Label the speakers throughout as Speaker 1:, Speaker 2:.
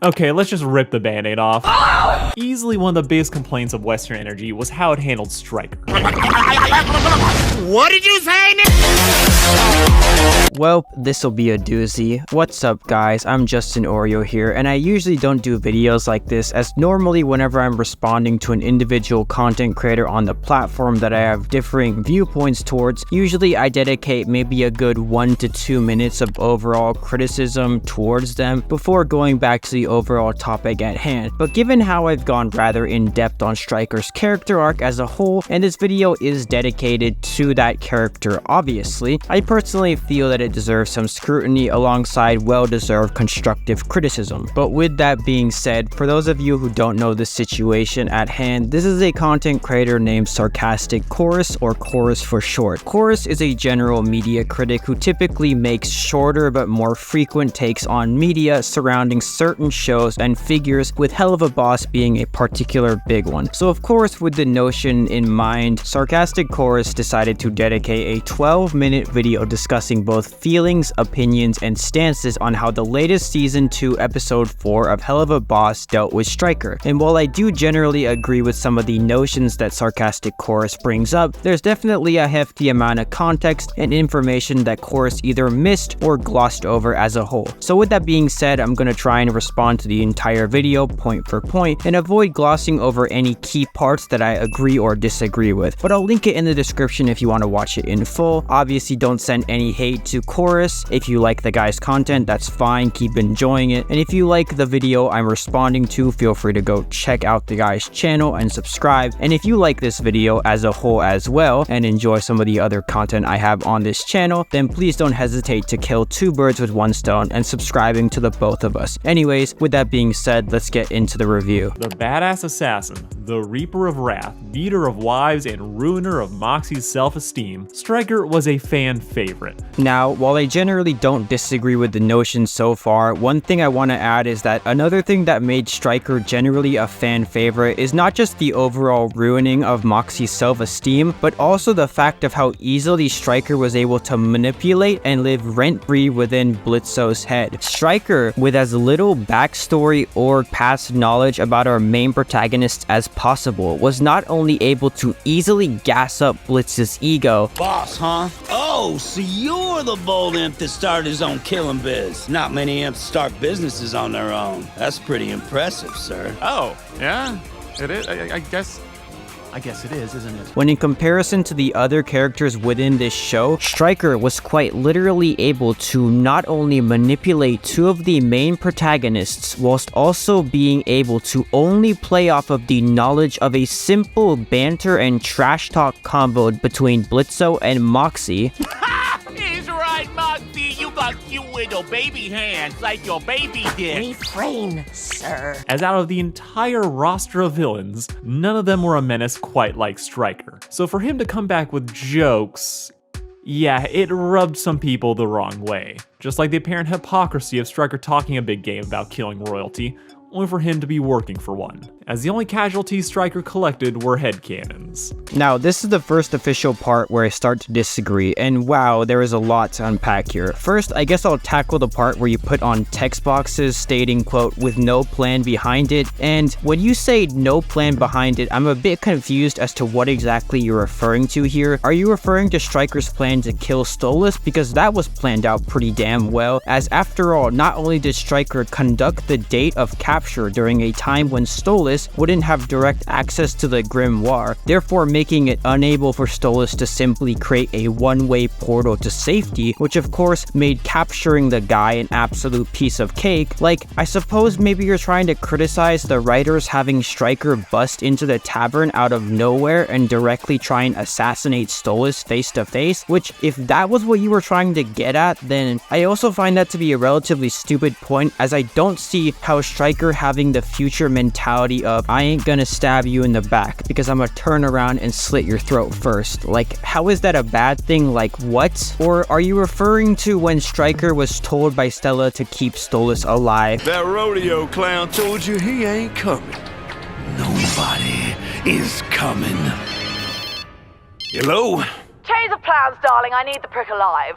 Speaker 1: Okay, let's just rip the band-aid off. Easily one of the biggest complaints of Western Energy was how it handled Stryker.
Speaker 2: What did you say?
Speaker 3: Well, this'll be a doozy. What's up guys, I'm Justin Oreo here, and I usually don't do videos like this, as normally whenever I'm responding to an individual content creator on the platform that I have differing viewpoints towards, usually I dedicate maybe a good 1 to 2 minutes of overall criticism towards them before going back to the overall topic at hand. But given how I've gone rather in depth on Stryker's character arc as a whole, and this video is dedicated to that character obviously, I personally feel that it deserves some scrutiny alongside well-deserved constructive criticism. But with that being said, for those of you who don't know the situation at hand, this is a content creator named Sarcastic Chorus, or Chorus for short. Chorus is a general media critic who typically makes shorter but more frequent takes on media surrounding certain shows and figures, with Helluva Boss being a particular big one. So of course, with the notion in mind, Sarcastic Chorus decided to dedicate a 12-minute video discussing both feelings, opinions, and stances on how the latest season 2 episode 4 of Helluva Boss dealt with Stryker. And while I do generally agree with some of the notions that Sarcastic Chorus brings up, there's definitely a hefty amount of context and information that Chorus either missed or glossed over as a whole. So with that being said, I'm gonna try and respond to the entire video point for point and avoid glossing over any key parts that I agree or disagree with. But I'll link it in the description if you want to watch it in full. Obviously don't send any hate to Chorus. If you like the guy's content, that's fine, keep enjoying it. And if you like the video I'm responding to, feel free to go check out the guy's channel and subscribe. And if you like this video as a whole as well and enjoy some of the other content I have on this channel, then please don't hesitate to kill 2 birds with 1 stone and subscribing to the both of us. Anyways, with that being said, let's get into the review.
Speaker 1: The badass assassin, the reaper of wrath, beater of wives, and ruiner of Moxie's self-esteem, Stryker was a fan favorite.
Speaker 3: Now, while I generally don't disagree with the notion so far, one thing I want to add is that another thing that made Stryker generally a fan favorite is not just the overall ruining of Moxie's self-esteem, but also the fact of how easily Stryker was able to manipulate and live rent-free within Blitzo's head. Stryker, with as little backstory or past knowledge about our main protagonists as possible, was not only able to easily gas up Blitz's ego.
Speaker 2: Boss, huh? Oh, so you're the bold imp that started his own killing biz. Not many imps start businesses on their own. That's pretty impressive, sir.
Speaker 4: Oh, yeah, it is. I guess it is, isn't it?
Speaker 3: When in comparison to the other characters within this show, Stryker was quite literally able to not only manipulate 2 of the main protagonists, whilst also being able to only play off of the knowledge of a simple banter and trash talk combo between Blitzo and Moxie.
Speaker 5: He's right, Moxie. You got cute little baby hands like your baby did.
Speaker 6: Refrain, sir.
Speaker 1: As out of the entire roster of villains, none of them were a menace quite like Stryker. So for him to come back with jokes, yeah, it rubbed some people the wrong way. Just like the apparent hypocrisy of Stryker talking a big game about killing royalty, only for him to be working for one, as the only casualties Stryker collected were headcanons.
Speaker 3: Now, this is the first official part where I start to disagree, and wow, there is a lot to unpack here. First, I guess I'll tackle the part where you put on text boxes stating, quote, with no plan behind it, and when you say no plan behind it, I'm a bit confused as to what exactly you're referring to here. Are you referring to Stryker's plan to kill Stolas? Because that was planned out pretty damn well, as after all, not only did Stryker conduct the date of capture during a time when Stolas wouldn't have direct access to the grimoire, therefore making it unable for Stolas to simply create a one-way portal to safety, which of course made capturing the guy an absolute piece of cake. Like, I suppose maybe you're trying to criticize the writers having Stryker bust into the tavern out of nowhere and directly try and assassinate Stolas face to face, which if that was what you were trying to get at, then I also find that to be a relatively stupid point, as I don't see how Stryker having the future mentality of I ain't gonna stab you in the back because I'm gonna turn around and slit your throat first. Like, how is that a bad thing? Like, what? Or are you referring to when Stryker was told by Stella to keep Stolas alive?
Speaker 7: That rodeo clown told you he ain't coming.
Speaker 2: Nobody is coming.
Speaker 7: Hello?
Speaker 8: Change of plans, darling. I need the prick alive.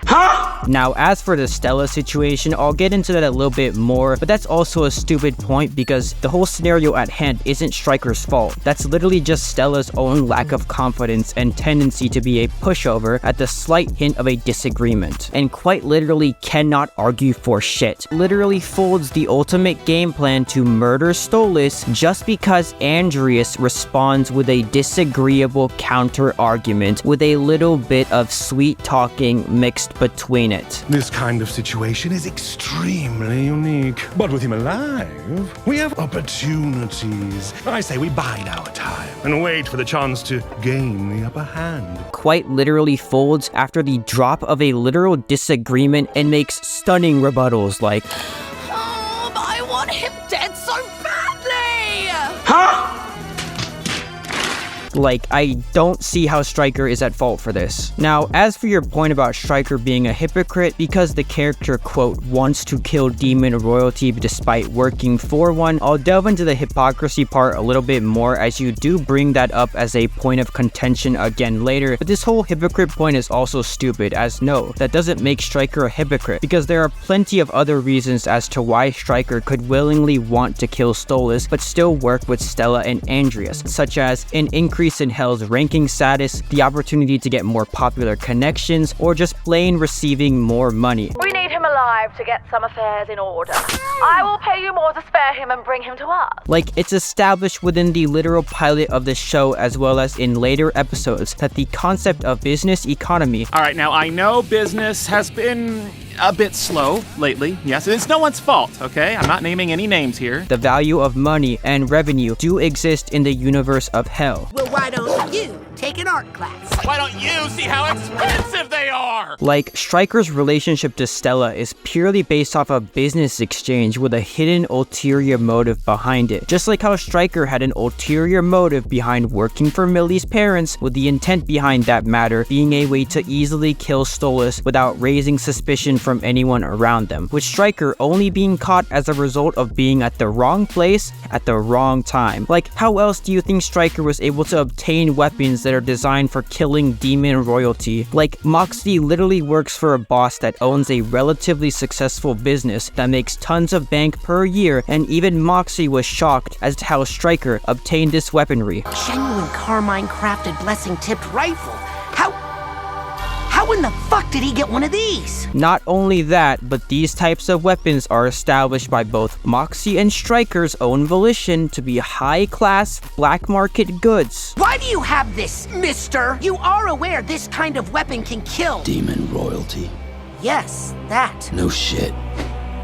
Speaker 3: Now, as for the Stella situation, I'll get into that a little bit more, but that's also a stupid point because the whole scenario at hand isn't Striker's fault. That's literally just Stella's own lack of confidence and tendency to be a pushover at the slight hint of a disagreement, and quite literally cannot argue for shit. Literally folds the ultimate game plan to murder Stolas just because Envious responds with a disagreeable counter-argument with a little bit of sweet talking mixed between it.
Speaker 9: This kind of situation is extremely unique. But with him alive, we have opportunities. I say we bide our time and wait for the chance to gain the upper hand.
Speaker 3: Quite literally folds after the drop of a literal disagreement and makes stunning rebuttals like,
Speaker 6: I want him dead so badly!
Speaker 3: Like, I don't see how Striker is at fault for this. Now, as for your point about Striker being a hypocrite because the character, quote, wants to kill demon royalty despite working for one, I'll delve into the hypocrisy part a little bit more as you do bring that up as a point of contention again later, but this whole hypocrite point is also stupid, as no, that doesn't make Striker a hypocrite because there are plenty of other reasons as to why Striker could willingly want to kill Stolas but still work with Stella and Envious, such as an increase in Hell's ranking status, the opportunity to get more popular connections, or just plain receiving more money.
Speaker 8: We need him alive to get some affairs in order. I will pay you more to spare him and bring him to us.
Speaker 3: Like, it's established within the literal pilot of the show as well as in later episodes that the concept of business economy.
Speaker 4: All right, now I know business has been a bit slow lately. Yes, it's no one's fault, okay? I'm not naming any names here.
Speaker 3: The value of money and revenue do exist in the universe of Hell.
Speaker 6: Well, why don't you take an art class?
Speaker 5: Why don't you see how expensive they are?
Speaker 3: Like, Striker's relationship to Stella is purely based off a business exchange with a hidden ulterior motive behind it. Just like how Striker had an ulterior motive behind working for Millie's parents, with the intent behind that matter being a way to easily kill Stolas without raising suspicion from anyone around them, with Striker only being caught as a result of being at the wrong place at the wrong time. Like, how else do you think Striker was able to obtain weapons that are designed for killing demon royalty? Like, Moxie literally works for a boss that owns a relatively successful business that makes tons of bank per year, and even Moxie was shocked as to how Striker obtained this weaponry.
Speaker 6: Genuine Carmine crafted blessing tipped rifle. How in the fuck did he get one of these?
Speaker 3: Not only that, but these types of weapons are established by both Moxie and Striker's own volition to be high-class, black market goods.
Speaker 6: Why do you have this, mister? You are aware this kind of weapon can kill.
Speaker 2: Demon royalty.
Speaker 6: Yes, that.
Speaker 2: No shit.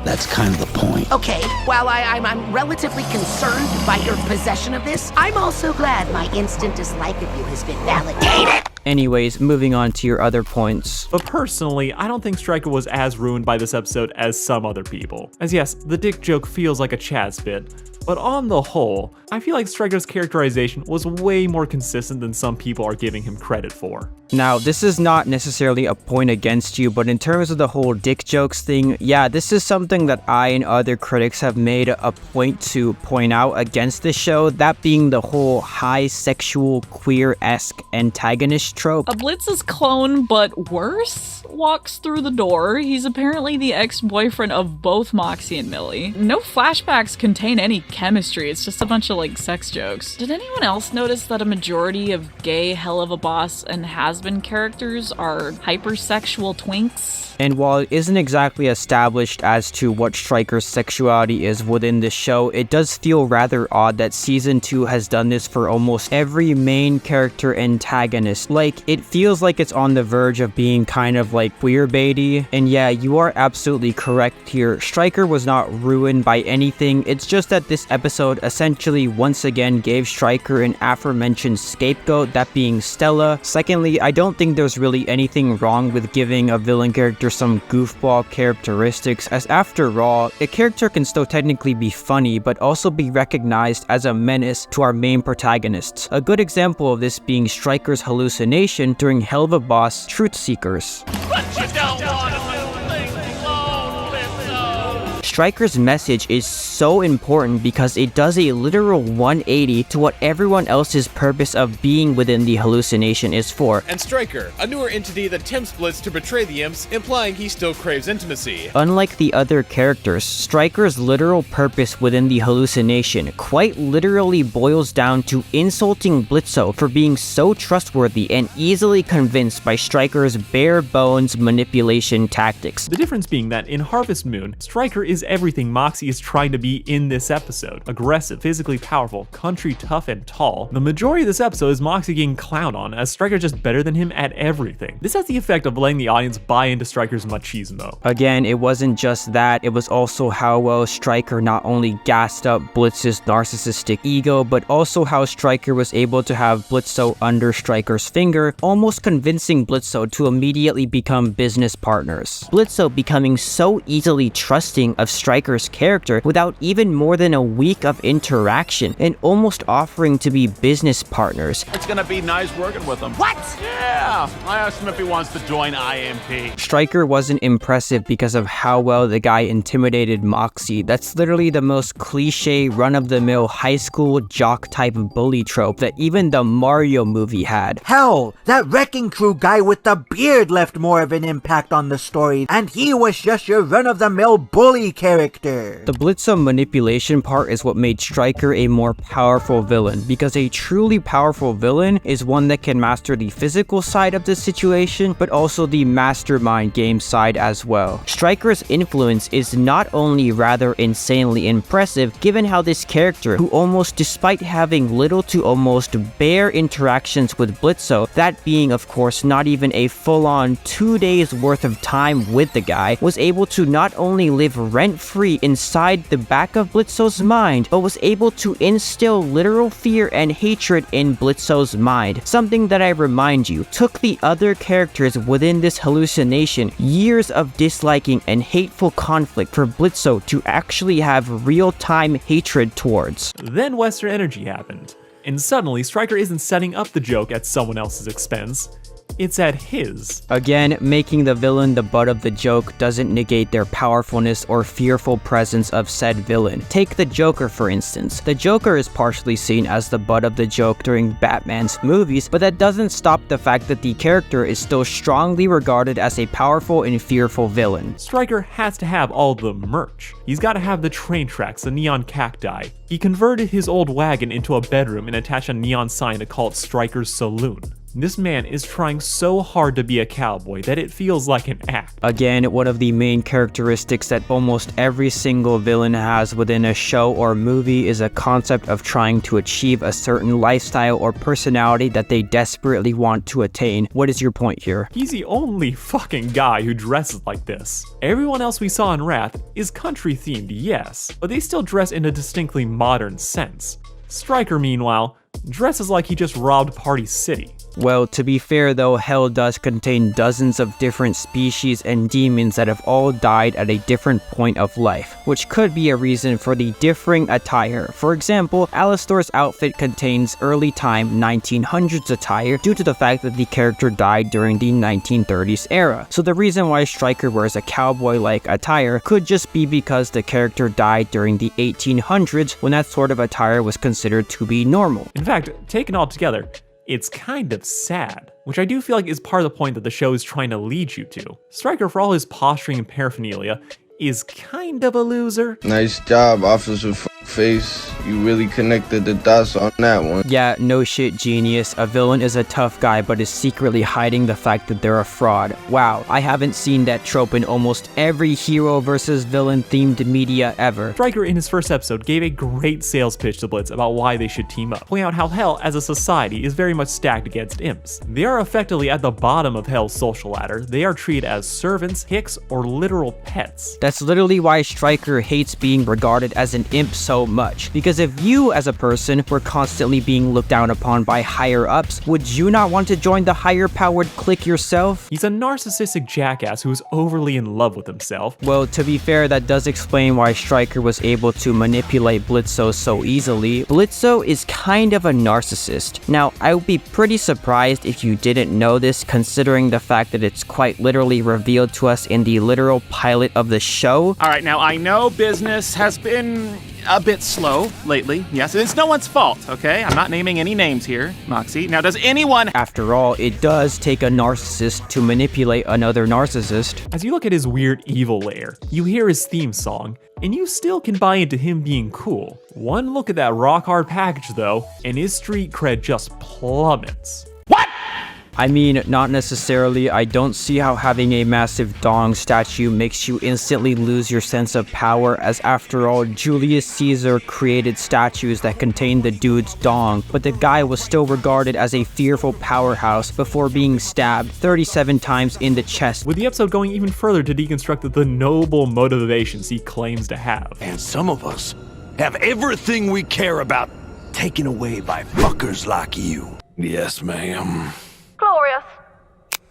Speaker 2: That's kind of the point.
Speaker 6: Okay, while I'm relatively concerned by your possession of this, I'm also glad my instant dislike of you has been validated.
Speaker 3: Anyways, moving on to your other points.
Speaker 1: But personally, I don't think Striker was as ruined by this episode as some other people. As yes, the dick joke feels like a Chaz bit, but on the whole, I feel like Striker's characterization was way more consistent than some people are giving him credit for.
Speaker 3: Now, this is not necessarily a point against you, but in terms of the whole dick jokes thing, yeah, this is something that I and other critics have made a point to point out against the show, that being the whole high sexual queer-esque antagonist trope.
Speaker 10: A Blitz's clone, but worse, walks through the door. He's apparently the ex-boyfriend of both Moxie and Millie. No flashbacks contain any chemistry, it's just a bunch of like sex jokes. Did anyone else notice that a majority of gay Helluva Boss and has-been characters are hypersexual twinks?
Speaker 3: And while it isn't exactly established as to what Striker's sexuality is within the show, it does feel rather odd that Season 2 has done this for almost every main character antagonist. Like, it feels like it's on the verge of being kind of like queerbaity. And yeah, you are absolutely correct here. Striker was not ruined by anything, it's just that this episode essentially once again gave Striker an aforementioned scapegoat, that being Stella. Secondly, I don't think there's really anything wrong with giving a villain character some goofball characteristics, as after all, a character can still technically be funny but also be recognized as a menace to our main protagonists. A good example of this being Striker's hallucination during Helluva Boss Truth Seekers.
Speaker 5: But you don't want to move things along, Lizzo.
Speaker 3: Striker's message is so important because it does a literal 180 to what everyone else's purpose of being within the hallucination is for.
Speaker 11: And Striker, a newer entity that tempts Blitz to betray the imps, implying he still craves intimacy.
Speaker 3: Unlike the other characters, Striker's literal purpose within the hallucination quite literally boils down to insulting Blitzo for being so trustworthy and easily convinced by Striker's bare bones manipulation tactics.
Speaker 1: The difference being that in Harvest Moon, Striker is everything Moxie is trying to be in this episode. Aggressive, physically powerful, country tough and tall. The majority of this episode is Moxie getting clowned on, as Striker's just better than him at everything. This has the effect of letting the audience buy into Striker's machismo.
Speaker 3: Again, it wasn't just that, it was also how well Striker not only gassed up Blitz's narcissistic ego, but also how Striker was able to have Blitzo under Striker's finger, almost convincing Blitzo to immediately become business partners. Blitzo becoming so easily trusting of Striker's character without even more than a week of interaction, and almost offering to be business partners.
Speaker 5: It's gonna be nice working with him.
Speaker 6: What?
Speaker 5: Yeah, I asked him if he wants to join IMP.
Speaker 3: Striker wasn't impressive because of how well the guy intimidated Moxie. That's literally the most cliche, run-of-the-mill high school jock type of bully trope that even the Mario movie had.
Speaker 12: Hell, that Wrecking Crew guy with the beard left more of an impact on the story, and he was just your run-of-the-mill bully character.
Speaker 3: The Blitzo manipulation part is what made Striker a more powerful villain, because a truly powerful villain is one that can master the physical side of the situation, but also the mastermind game side as well. Striker's influence is not only rather insanely impressive, given how this character, who almost despite having little to almost bare interactions with Blitzo, that being of course not even a full-on 2 days worth of time with the guy, was able to not only live rent-free inside the back of Blitzo's mind, but was able to instill literal fear and hatred in Blitzo's mind. Something that I remind you, took the other characters within this hallucination years of disliking and hateful conflict for Blitzo to actually have real-time hatred towards.
Speaker 1: Then Western Energy happened, and suddenly Striker isn't setting up the joke at someone else's expense. It's at his.
Speaker 3: Again, making the villain the butt of the joke doesn't negate their powerfulness or fearful presence of said villain. Take the Joker for instance. The Joker is partially seen as the butt of the joke during Batman's movies, but that doesn't stop the fact that the character is still strongly regarded as a powerful and fearful villain.
Speaker 1: Striker has to have all the merch. He's gotta have the train tracks, the neon cacti. He converted his old wagon into a bedroom and attached a neon sign to call it Striker's Saloon. This man is trying so hard to be a cowboy that it feels like an act.
Speaker 3: Again, one of the main characteristics that almost every single villain has within a show or movie is a concept of trying to achieve a certain lifestyle or personality that they desperately want to attain. What is your point here?
Speaker 1: He's the only fucking guy who dresses like this. Everyone else we saw in Wrath is country themed, yes, but they still dress in a distinctly modern sense. Striker, meanwhile, dresses like he just robbed Party City.
Speaker 3: Well, to be fair though, Hell does contain dozens of different species and demons that have all died at a different point of life, which could be a reason for the differing attire. For example, Alistor's outfit contains early time 1900s attire due to the fact that the character died during the 1930s era. So the reason why Striker wears a cowboy-like attire could just be because the character died during the 1800s when that sort of attire was considered to be normal.
Speaker 1: In fact, taken all together, it's kind of sad, which I do feel like is part of the point that the show is trying to lead you to. Striker, for all his posturing and paraphernalia, is kind of a loser.
Speaker 13: Nice job, Officer Face. You really connected the dots on that one.
Speaker 3: Yeah, no shit, genius. A villain is a tough guy but is secretly hiding the fact that they're a fraud. Wow, I haven't seen that trope in almost every hero versus villain themed media ever.
Speaker 1: Striker in his first episode gave a great sales pitch to Blitz about why they should team up, pointing out how Hell as a society is very much stacked against imps. They are effectively at the bottom of Hell's social ladder. They are treated as servants, hicks, or literal pets.
Speaker 3: That's literally why Striker hates being regarded as an imp so so much. Because if you, as a person, were constantly being looked down upon by higher-ups, would you not want to join the higher-powered clique yourself?
Speaker 1: He's a narcissistic jackass who is overly in love with himself.
Speaker 3: Well, to be fair, that does explain why Stryker was able to manipulate Blitzo so easily. Blitzo is kind of a narcissist. Now, I would be pretty surprised if you didn't know this, considering the fact that it's quite literally revealed to us in the literal pilot of the show.
Speaker 4: All right, now I know business has been a bit slow lately. Yes, it's no one's fault, okay? I'm not naming any names here, Moxie. Now, does anyone...
Speaker 3: After all, it does take a narcissist to manipulate another narcissist.
Speaker 1: As you look at his weird evil lair, you hear his theme song, and you still can buy into him being cool. One look at that rock hard package though, and his street cred just plummets.
Speaker 3: I mean, not necessarily. I don't see how having a massive dong statue makes you instantly lose your sense of power, as after all, Julius Caesar created statues that contained the dude's dong, but the guy was still regarded as a fearful powerhouse before being stabbed 37 times in the chest.
Speaker 1: With the episode going even further to deconstruct the noble motivations he claims to have.
Speaker 7: And some of us have everything we care about taken away by fuckers like you. Yes, ma'am.
Speaker 8: Glorious.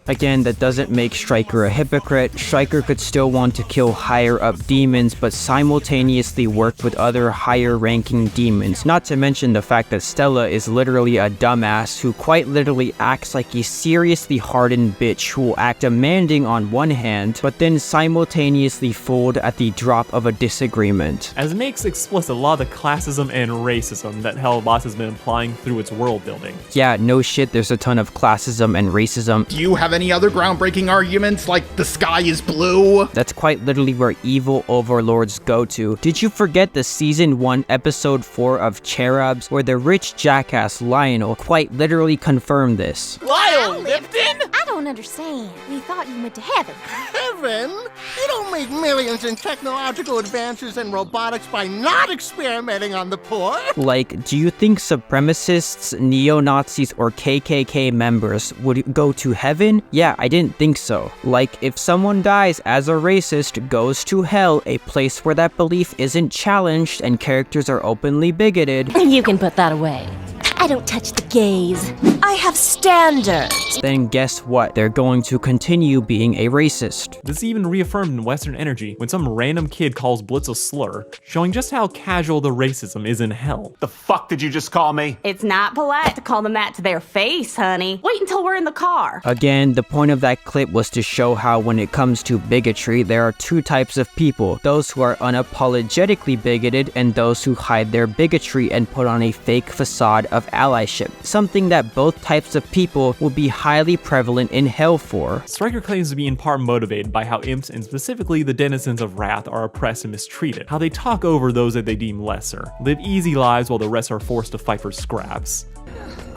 Speaker 3: Again, that doesn't make Stryker a hypocrite. Stryker could still want to kill higher-up demons, but simultaneously work with other higher-ranking demons. Not to mention the fact that Stella is literally a dumbass who quite literally acts like a seriously hardened bitch who will act demanding on one hand, but then simultaneously fold at the drop of a disagreement.
Speaker 1: As it makes explicit a lot of the classism and racism that Helluva Bosses has been implying through its world building.
Speaker 3: Yeah, no shit, there's a ton of classism and racism.
Speaker 14: Do you have any other groundbreaking arguments, like the sky is blue?
Speaker 3: That's quite literally where evil overlords go to. Did you forget the season 1 episode 4 of Cherubs, where the rich jackass Lionel quite literally confirmed this?
Speaker 5: Lyle Lipton?
Speaker 15: I don't understand. We thought you went to heaven.
Speaker 16: Heaven? You don't make millions in technological advances and robotics by not experimenting on the poor.
Speaker 3: Like, do you think supremacists, neo-Nazis, or KKK members would go to heaven? Yeah, I didn't think so. Like, if someone dies as a racist, goes to hell, a place where that belief isn't challenged and characters are openly bigoted.
Speaker 15: You can put that away. I don't touch the gays. I have standards.
Speaker 3: Then guess what? They're going to continue being a racist.
Speaker 1: This is even reaffirmed in Western Energy when some random kid calls Blitz a slur, showing just how casual the racism is in hell.
Speaker 4: The fuck did you just call me?
Speaker 17: It's not polite to call them that to their face, honey. Wait until we're in the car.
Speaker 3: Again, the point of that clip was to show how when it comes to bigotry, there are two types of people. Those who are unapologetically bigoted and those who hide their bigotry and put on a fake facade of allyship. Something that both types of people will be highly prevalent in hell for.
Speaker 1: Stryker claims to be in part motivated by how imps and specifically the denizens of Wrath are oppressed and mistreated, how they talk over those that they deem lesser, live easy lives while the rest are forced to fight for scraps.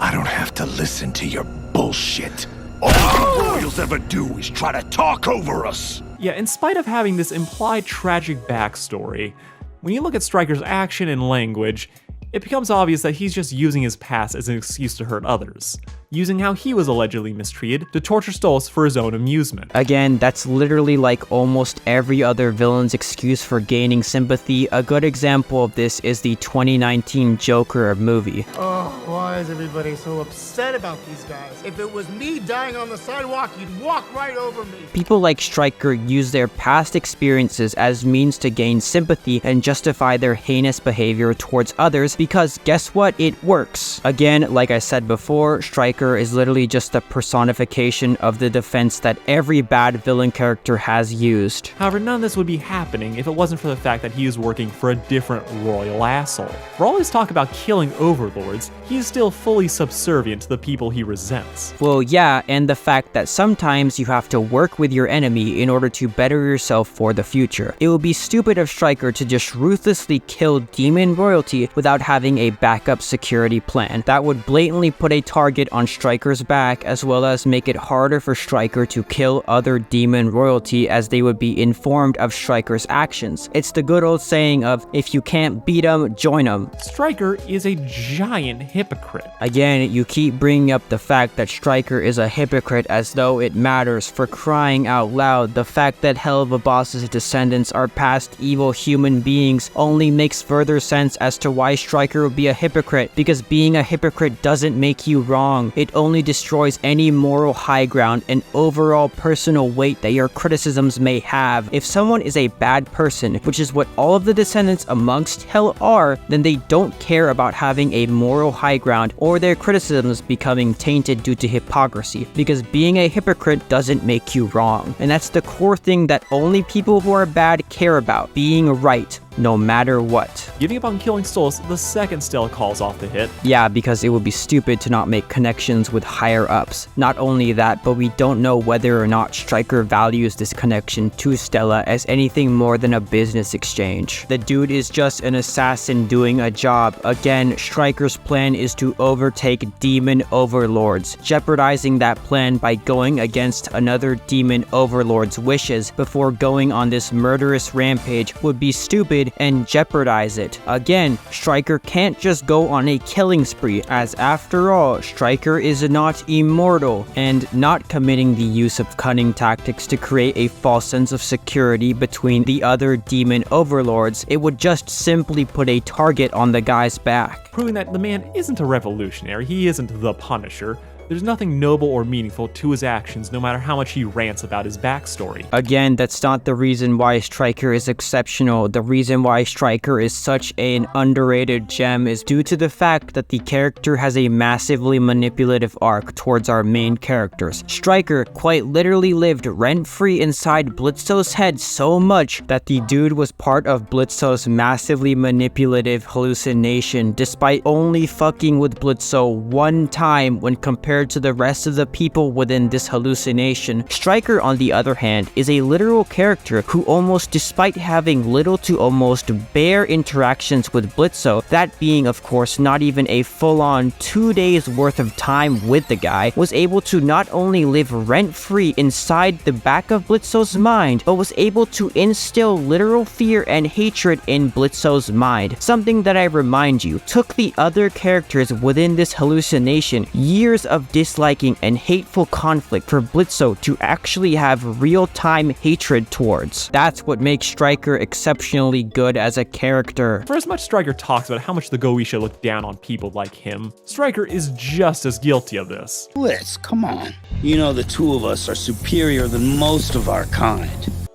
Speaker 7: I don't have to listen to your bullshit. All you royals ever do is try to talk over us.
Speaker 1: Yeah, in spite of having this implied tragic backstory, when you look at Stryker's action and language, it becomes obvious that he's just using his past as an excuse to hurt others, using how he was allegedly mistreated to torture Stolas for his own amusement.
Speaker 3: Again, that's literally like almost every other villain's excuse for gaining sympathy. A good example of this is the 2019 Joker movie.
Speaker 16: Oh, why is everybody so upset about these guys? If it was me dying on the sidewalk, you'd walk right over me.
Speaker 3: People like Stryker use their past experiences as means to gain sympathy and justify their heinous behavior towards others because guess what? It works. Again, like I said before, Stryker is literally just a personification of the defense that every bad villain character has used.
Speaker 1: However, none of this would be happening if it wasn't for the fact that he is working for a different royal asshole. For all his talk about killing overlords, he is still fully subservient to the people he resents.
Speaker 3: Well, yeah, and the fact that sometimes you have to work with your enemy in order to better yourself for the future. It would be stupid of Stryker to just ruthlessly kill demon royalty without having a backup security plan. That would blatantly put a target on Stryker's back, as well as make it harder for Stryker to kill other demon royalty as they would be informed of Stryker's actions. It's the good old saying of, if you can't beat 'em, join 'em.
Speaker 1: Stryker is a giant hypocrite. hypocrite.
Speaker 3: Again, you keep bringing up the fact that Stryker is a hypocrite as though it matters. For crying out loud, the fact that Helluva Bosses' descendants are past evil human beings only makes further sense as to why Stryker would be a hypocrite, because being a hypocrite doesn't make you wrong. It only destroys any moral high ground and overall personal weight that your criticisms may have. If someone is a bad person, which is what all of the descendants amongst Hell are, then they don't care about having a moral high ground or their criticisms becoming tainted due to hypocrisy, because being a hypocrite doesn't make you wrong. And that's the core thing that only people who are bad care about, being right, no matter what.
Speaker 1: Giving up on killing souls the second Stella calls off the hit.
Speaker 3: Yeah, because it would be stupid to not make connections with higher ups. Not only that, but we don't know whether or not Stryker values this connection to Stella as anything more than a business exchange. The dude is just an assassin doing a job. Again, Stryker's plan is to overtake demon overlords. Jeopardizing that plan by going against another demon overlord's wishes before going on this murderous rampage would be stupid and jeopardize it. Again, Stryker can't just go on a killing spree, as after all, Stryker is not immortal, and not committing the use of cunning tactics to create a false sense of security between the other demon overlords, it would just simply put a target on the guy's back.
Speaker 1: Proving that the man isn't a revolutionary, he isn't the Punisher. There's nothing noble or meaningful to his actions, no matter how much he rants about his backstory.
Speaker 3: Again, that's not the reason why Stryker is exceptional. The reason why Stryker is such an underrated gem is due to the fact that the character has a massively manipulative arc towards our main characters. Stryker quite literally lived rent-free inside Blitzo's head so much that the dude was part of Blitzo's massively manipulative hallucination, despite only fucking with Blitzo one time when compared to the rest of the people within this hallucination. Stryker, on the other hand, is a literal character who almost, despite having little to almost bare interactions with Blitzo, that being of course not even a full-on 2 days worth of time with the guy, was able to not only live rent-free inside the back of Blitzo's mind, but was able to instill literal fear and hatred in Blitzo's mind. Something that I remind you, took the other characters within this hallucination years of disliking and hateful conflict for Blitzo to actually have real-time hatred towards. That's what makes Stryker exceptionally good as a character.
Speaker 1: For as much Stryker talks about how much the Goetia look down on people like him, Stryker is just as guilty of this.
Speaker 2: Blitz, come on. You know the two of us are superior than most of our kind.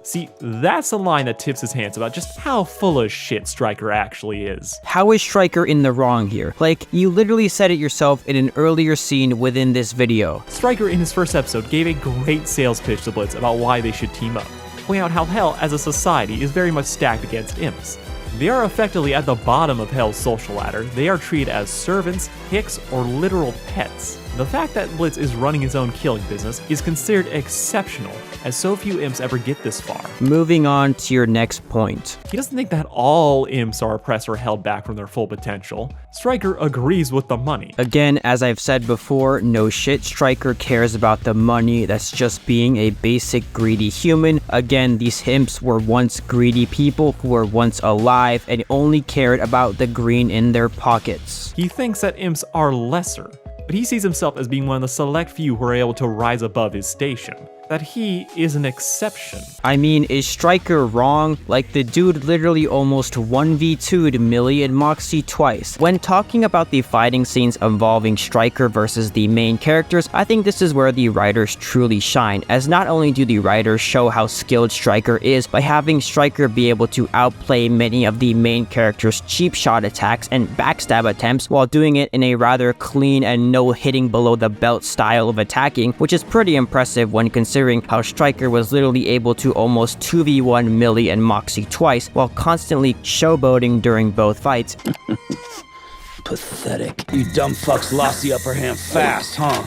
Speaker 1: See, that's a line that tips his hands about just how full of shit Stryker actually is.
Speaker 3: How is Stryker in the wrong here? Like, you literally said it yourself in an earlier scene within this video.
Speaker 1: Stryker in his first episode gave a great sales pitch to Blitz about why they should team up, pointing out how Hell as a society is very much stacked against imps. They are effectively at the bottom of Hell's social ladder. They are treated as servants, hicks, or literal pets. The fact that Blitz is running his own killing business is considered exceptional, as so few imps ever get this far.
Speaker 3: Moving on to your next point.
Speaker 1: He doesn't think that all imps are oppressed or held back from their full potential. Stryker agrees with the money.
Speaker 3: Again, as I've said before, no shit, Stryker cares about the money. That's just being a basic greedy human. Again, these imps were once greedy people who were once alive and only cared about the green in their pockets.
Speaker 1: He thinks that imps are lesser, but he sees himself as being one of the select few who are able to rise above his station. That he is an exception.
Speaker 3: I mean, is Stryker wrong? Like, the dude literally almost 1v2'd Millie and Moxie twice. When talking about the fighting scenes involving Stryker versus the main characters, I think this is where the writers truly shine, as not only do the writers show how skilled Stryker is by having Stryker be able to outplay many of the main characters' cheap shot attacks and backstab attempts while doing it in a rather clean and no hitting below the belt style of attacking, which is pretty impressive when considering how Stryker was literally able to almost 2v1 Millie and Moxie twice while constantly showboating during both fights.
Speaker 2: Pathetic. You dumb fucks lost the upper hand fast, huh?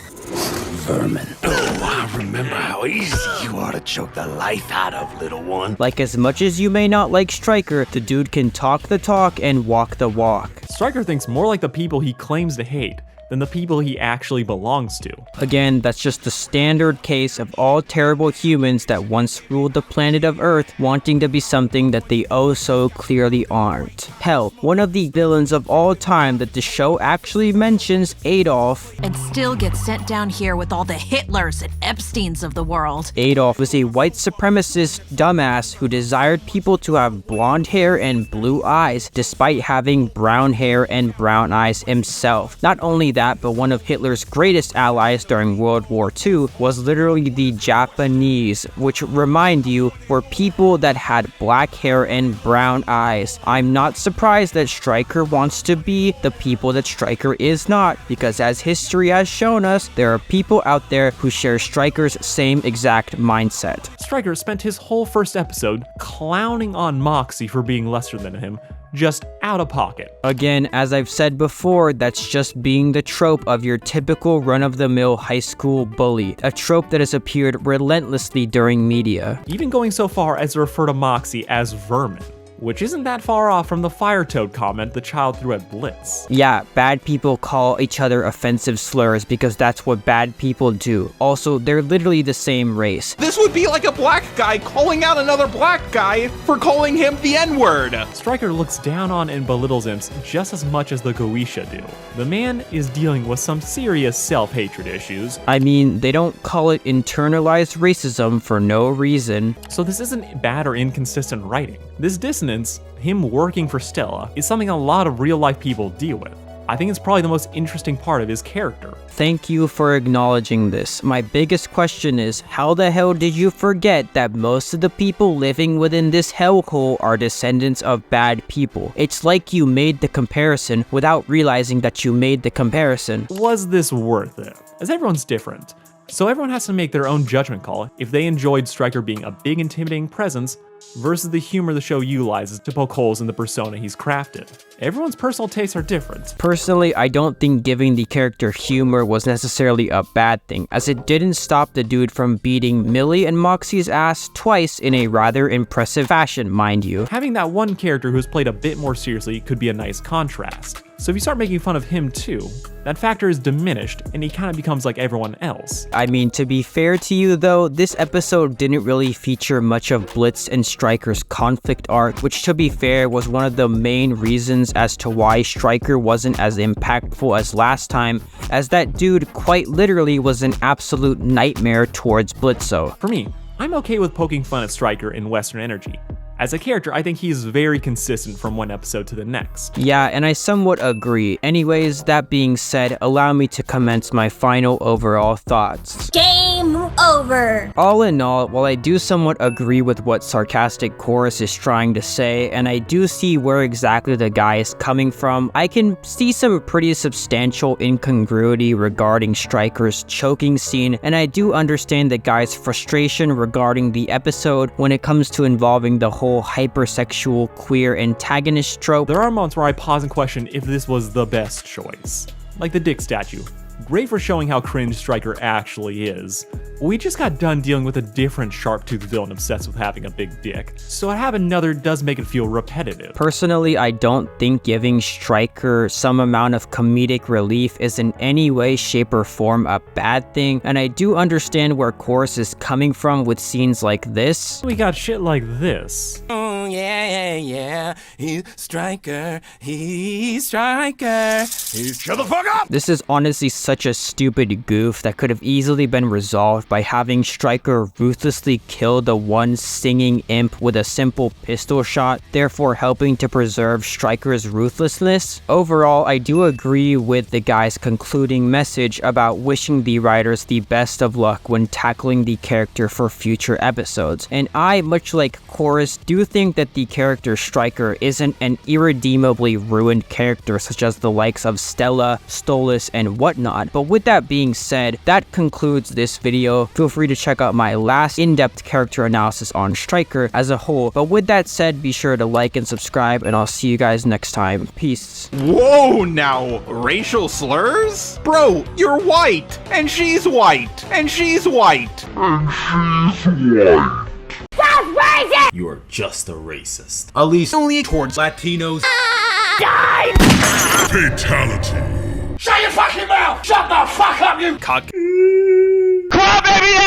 Speaker 2: Vermin.
Speaker 7: Oh, I remember how easy you are to choke the life out of, little one.
Speaker 3: Like, as much as you may not like Stryker, the dude can talk the talk and walk the walk.
Speaker 1: Stryker thinks more like the people he claims to hate. than the people he actually belongs to.
Speaker 3: Again, that's just the standard case of all terrible humans that once ruled the planet of Earth wanting to be something that they oh so clearly aren't. Hell, one of the villains of all time that the show actually mentions, Adolf,
Speaker 18: and still gets sent down here with all the Hitlers and Epsteins of the world.
Speaker 3: Adolf was a white supremacist dumbass who desired people to have blonde hair and blue eyes, despite having brown hair and brown eyes himself. Not only that, but one of Hitler's greatest allies during World War II was literally the Japanese, which remind you, were people that had black hair and brown eyes. I'm not surprised that Stryker wants to be the people that Stryker is not, because as history has shown us, there are people out there who share Stryker's same exact mindset.
Speaker 1: Stryker spent his whole first episode clowning on Moxie for being lesser than him, just out of pocket.
Speaker 3: Again, as I've said before, that's just being the trope of your typical run-of-the-mill high school bully, a trope that has appeared relentlessly during media.
Speaker 1: Even going so far as to refer to Moxie as vermin, which isn't that far off from the Fire Toad comment the child threw at Blitz.
Speaker 3: Yeah, bad people call each other offensive slurs because that's what bad people do. Also, they're literally the same race.
Speaker 4: This would be like a black guy calling out another black guy for calling him the N-word.
Speaker 1: Stryker looks down on and belittles imps just as much as the Goetia do. The man is dealing with some serious self-hatred issues.
Speaker 3: I mean, they don't call it internalized racism for no reason.
Speaker 1: So this isn't bad or inconsistent writing. This dissonance, him working for Stella, is something a lot of real-life people deal with. I think it's probably the most interesting part of his character.
Speaker 3: Thank you for acknowledging this. My biggest question is, how the hell did you forget that most of the people living within this hellhole are descendants of bad people? It's like you made the comparison without realizing that you made the comparison.
Speaker 1: Was this worth it? As everyone's different, so everyone has to make their own judgment call if they enjoyed Stryker being a big intimidating presence versus the humor the show utilizes to poke holes in the persona he's crafted. Everyone's personal tastes are different.
Speaker 3: Personally, I don't think giving the character humor was necessarily a bad thing, as it didn't stop the dude from beating Millie and Moxie's ass twice in a rather impressive fashion, mind you.
Speaker 1: Having that one character who's played a bit more seriously could be a nice contrast. So if you start making fun of him too, that factor is diminished and he kind of becomes like everyone else.
Speaker 3: I mean, to be fair to you though, this episode didn't really feature much of Blitz and Stryker's conflict arc, which to be fair was one of the main reasons as to why Stryker wasn't as impactful as last time, as that dude quite literally was an absolute nightmare towards Blitzo.
Speaker 1: For me, I'm okay with poking fun at Stryker in Western Energy. As a character, I think he's very consistent from one episode to the next.
Speaker 3: Yeah, and I somewhat agree. Anyways, that being said, allow me to commence my final overall thoughts.
Speaker 15: Game over!
Speaker 3: All in all, while I do somewhat agree with what Sarcastic Chorus is trying to say, and I do see where exactly the guy is coming from, I can see some pretty substantial incongruity regarding Stryker's choking scene, and I do understand the guy's frustration regarding the episode when it comes to involving the whole hypersexual queer antagonist trope.
Speaker 1: There are moments where I pause and question if this was the best choice. Like the dick statue. Great for showing how cringe Stryker actually is. We just got done dealing with a different sharp-toothed villain obsessed with having a big dick, so to have another does make it feel repetitive.
Speaker 3: Personally, I don't think giving Stryker some amount of comedic relief is in any way, shape, or form a bad thing, and I do understand where Chorus is coming from with scenes like this.
Speaker 1: We got shit like this.
Speaker 19: Oh yeah, he's Stryker, he's Stryker, he's shut the fuck up!
Speaker 3: This is honestly such a stupid goof that could have easily been resolved by having Stryker ruthlessly kill the one singing imp with a simple pistol shot, therefore helping to preserve Stryker's ruthlessness. Overall, I do agree with the guy's concluding message about wishing the writers the best of luck when tackling the character for future episodes, and I, much like Chorus, do think that the character Stryker isn't an irredeemably ruined character such as the likes of Stella, Stolas, and whatnot. But with that being said, that concludes this video. Feel free to check out my last in-depth character analysis on Stryker as a whole. But with that said, be sure to like and subscribe, and I'll see you guys next time. Peace.
Speaker 4: Whoa now, racial slurs? Bro, you're white, and she's white, and she's white.
Speaker 20: And she's white.
Speaker 15: That's racist!
Speaker 21: You're just a racist.
Speaker 11: At least only towards Latinos.
Speaker 15: Die!
Speaker 20: Fatality.
Speaker 5: Shut your fucking mouth! Shut the fuck up, you
Speaker 11: Cock.
Speaker 5: crybaby ass